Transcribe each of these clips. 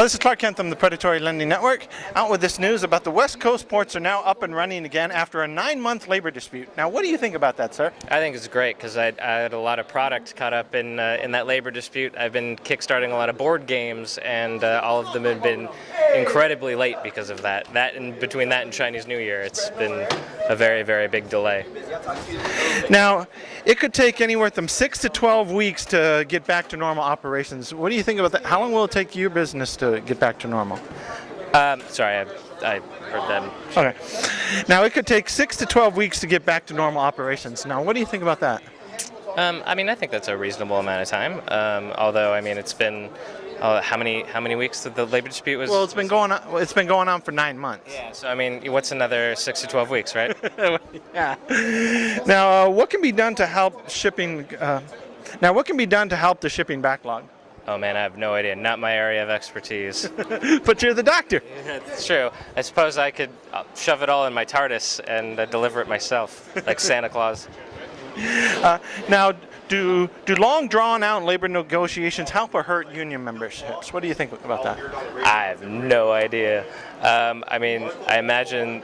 This is Clark Kent from the Predatory Lending Network, out with this news about the West Coast ports are now up and running again after a 9-month labor dispute. Now, what do you think about that, sir? I think it's great because I had a lot of product caught up in that labor dispute. I've been kickstarting a lot of board games, and all of them have been incredibly late because of that. Between that and Chinese New Year, it's been a very, very big delay. Now, it could take anywhere from 6 to 12 weeks to get back to normal operations. What do you think about that? How long will it take your business to get back to normal? Sorry, I heard them. Okay. Now, it could take 6 to 12 weeks to get back to normal operations. Now, what do you think about that? I think that's a reasonable amount of time. Although, it's been how many weeks that the labor dispute was? Well, it's been going on. It's been going on for 9 months. Yeah. So what's another 6 to 12 weeks, right? Yeah. Now, what can be done to help shipping? What can be done to help the shipping backlog? Oh man, I have no idea. Not my area of expertise. But you're the doctor. It's true. I suppose I could shove it all in my TARDIS and deliver it myself, like Santa Claus. Now, do long drawn-out labor negotiations help or hurt union memberships? What do you think about that? I have no idea. I imagine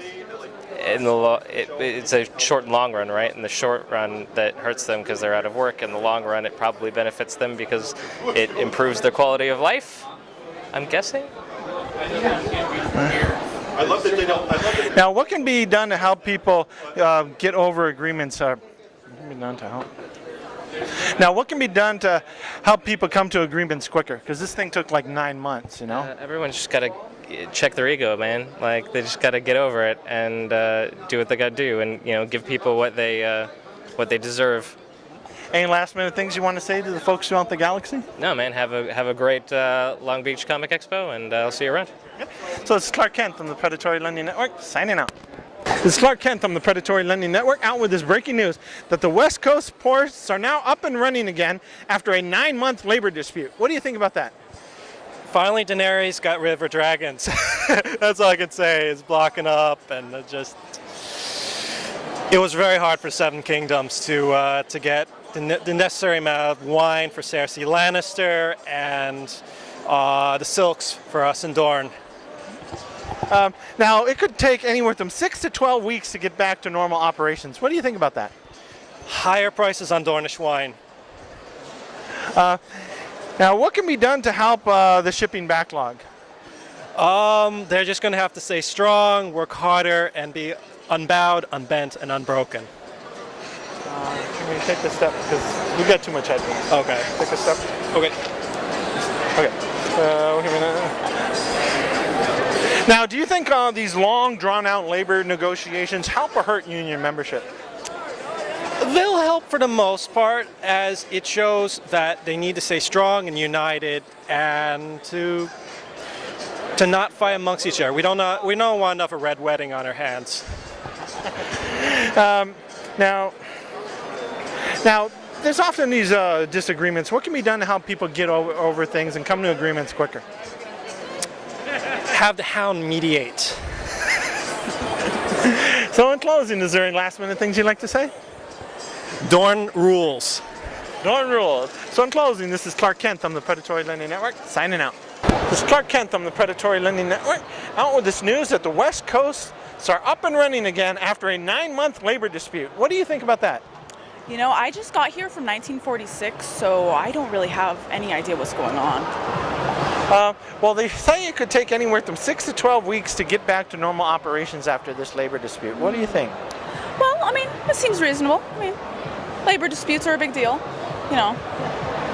it's a short and long run, right? In the short run, that hurts them because they're out of work. In the long run, it probably benefits them because it improves their quality of life, I'm guessing. I love that they don't. Now, what can be done to help people get over agreements? Now, what can be done to help people come to agreements quicker? Because this thing took like 9 months, you know? Everyone's just got to check their ego, man. Like, they just got to get over it and do what they got to do and, give people what they deserve. Any last minute things you want to say to the folks throughout the galaxy? No, man. Have a great Long Beach Comic Expo, and I'll see you around. Yep. So it's Clark Kent from the Predatory Lending Network, signing out. This is Clark Kent from the Predatory Lending Network, out with this breaking news that the West Coast ports are now up and running again after a 9-month labor dispute. What do you think about that? Finally, Daenerys got rid of her dragons. That's all I can say. Is blocking up, and it was very hard for Seven Kingdoms to get the necessary amount of wine for Cersei Lannister and the silks for us in Dorne. Now, it could take anywhere from 6 to 12 weeks to get back to normal operations. What do you think about that? Higher prices on Dornish wine. Now, what can be done to help the shipping backlog? They're just going to have to stay strong, work harder, and be unbowed, unbent, and unbroken. Can we take this step? Because we've got too much headroom. Okay. Take a step. Okay. Okay. Now, do you think these long, drawn-out labor negotiations help or hurt union membership? They'll help for the most part, as it shows that they need to stay strong and united, and to not fight amongst each other. We don't want enough a red wedding on our hands. Now, there's often these disagreements. What can be done to help people get over things and come to agreements quicker? Have the Hound mediate. So in closing, is there any last minute things you'd like to say? Dorne rules. Dorne rules. So in closing, this is Clark Kent from the Predatory Lending Network, signing out. This is Clark Kent from the Predatory Lending Network, out with this news that the West Coast are up and running again after a 9-month labor dispute. What do you think about that? I just got here from 1946, so I don't really have any idea what's going on. Well, they say it could take anywhere from 6 to 12 weeks to get back to normal operations after this labor dispute. What do you think? Well, it seems reasonable. Labor disputes are a big deal.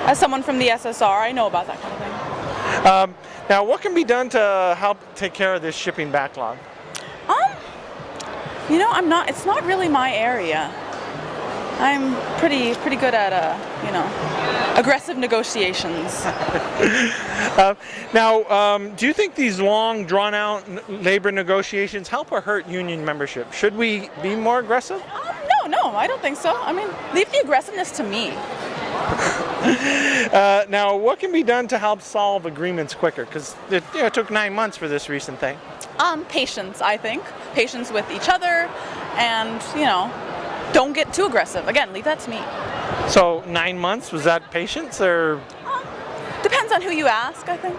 As someone from the SSR, I know about that kind of thing. Now, what can be done to help take care of this shipping backlog? It's not really my area. I'm pretty good at aggressive negotiations. Now, do you think these long, drawn-out labor negotiations help or hurt union membership? Should we be more aggressive? No, I don't think so. Leave the aggressiveness to me. Now, what can be done to help solve agreements quicker? Because it took 9 months for this recent thing. Patience, I think. Patience with each other, and don't get too aggressive. Again, leave that to me. So 9 months, was that patience or? Depends on who you ask, I think.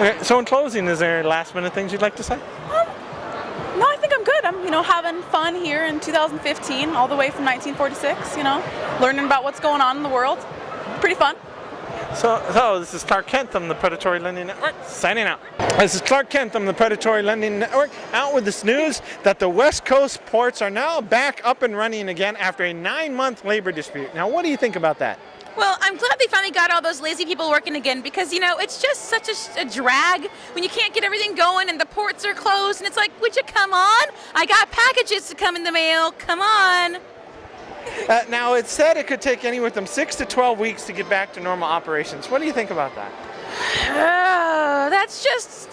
Okay, so in closing, is there any last-minute things you'd like to say? No, I think I'm good. I'm, having fun here in 2015, all the way from 1946. Learning about what's going on in the world. Pretty fun. So this is Clark Kent from the Predatory Lending Network, signing out. This is Clark Kent from the Predatory Lending Network, out with this news that the West Coast ports are now back up and running again after a 9-month labor dispute. Now, what do you think about that? Well, I'm glad they finally got all those lazy people working again because, it's just such a drag when you can't get everything going and the ports are closed and it's like, would you come on? I got packages to come in the mail. Come on. Now, it said it could take anywhere from 6 to 12 weeks to get back to normal operations. What do you think about that? That's just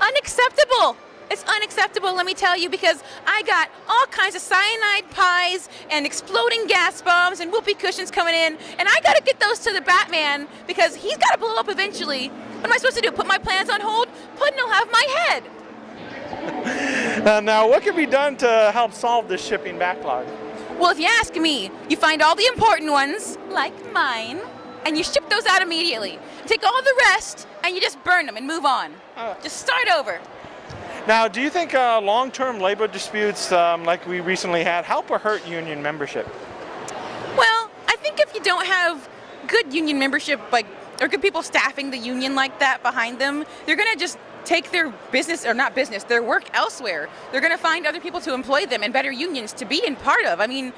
unacceptable. It's unacceptable, let me tell you, because I got all kinds of cyanide pies and exploding gas bombs and whoopee cushions coming in, and I gotta get those to the Batman because he's gotta blow up eventually. What am I supposed to do? Put my plans on hold? Puddin' will have my head. Now, what can be done to help solve this shipping backlog? Well, if you ask me, you find all the important ones, like mine, and you ship those out immediately. Take all the rest, and you just burn them and move on. Just start over. Now, do you think long-term labor disputes like we recently had help or hurt union membership? Well, I think if you don't have good union membership, or good people staffing the union like that behind them, they're gonna just take their their work elsewhere. They're gonna find other people to employ them and better unions to be in part of. I mean,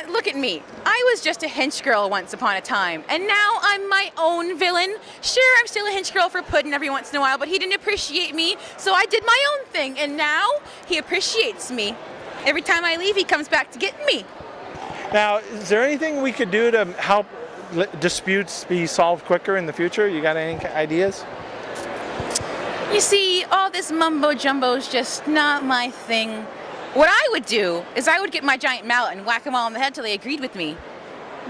look at me. I was just a hench girl once upon a time, and now I'm my own villain. Sure, I'm still a hench girl for Puddin' every once in a while, but he didn't appreciate me, so I did my own thing, and now he appreciates me. Every time I leave, he comes back to get me. Now, is there anything we could do to help disputes be solved quicker in the future? You got any ideas? You see, all this mumbo-jumbo is just not my thing. What I would do is I would get my giant mallet and whack them all on the head till they agreed with me.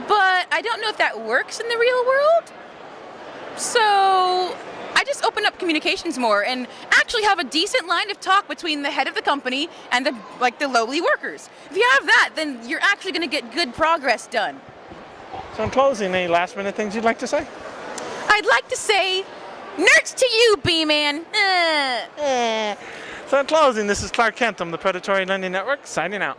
But I don't know if that works in the real world. So I just open up communications more and actually have a decent line of talk between the head of the company and the lowly workers. If you have that, then you're actually going to get good progress done. So in closing, any last-minute things you'd like to say? I'd like to say, nerds to you, B-Man. So in closing, this is Clark Kent from the Predatory Lending Network, signing out.